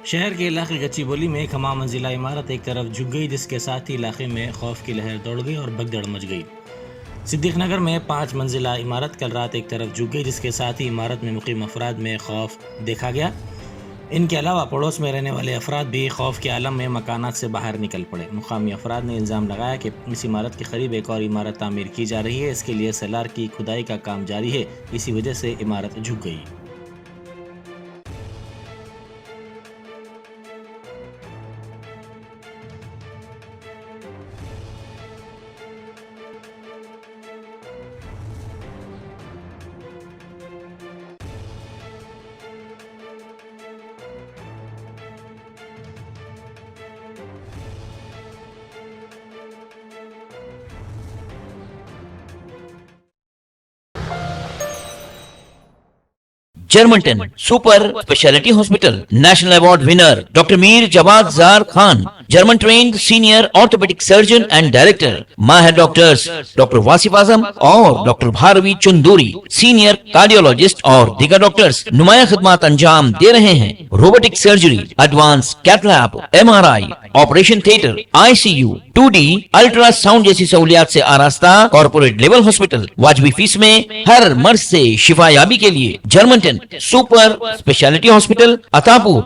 शहर के इलाके गच्चीबोली में एक हमा मंजिला इमारत एक तरफ झुक गई, जिसके साथ ही इलाके में खौफ की लहर दौड़ गई और भगदड़ मच गई। सिद्दीक नगर में 5 मंजिला इमारत कल रात एक तरफ झुक गई, जिसके साथ ही इमारत में मुकीम अफराद में खौफ देखा गया। इनके अलावा पड़ोस में रहने वाले अफराद भी खौफ के आलम में मकानात से बाहर निकल पड़े। मुकामी अफराद ने इल्ज़ाम लगाया कि इस इमारत के करीब एक और इमारत तामीर की जा रही है। इसके लिए सेलार की खुदाई का काम जारी है, इसी वजह से इमारत झुक गई। जर्मनटन super speciality hospital national award winner doctor Mir Jawad Jar Khan, German trained senior orthopaedic surgeon and director, माहिर डॉक्टर्स डॉक्टर वासिफ आजम और doctor Bharavi Chanduri, senior cardiologist और दीगर डॉक्टर्स नुमाया खिदमत अंजाम दे रहे हैं। Robotic surgery, advance cath lab, MRI, operation theatre, ICU, 2D ultrasound जैसी सहूलियात से आरास्ता कॉर्पोरेट लेवल हॉस्पिटल। वाजबी फीस में हर मर्ज से शिफायाबी के लिए Germanton super speciality hospital, Attapur.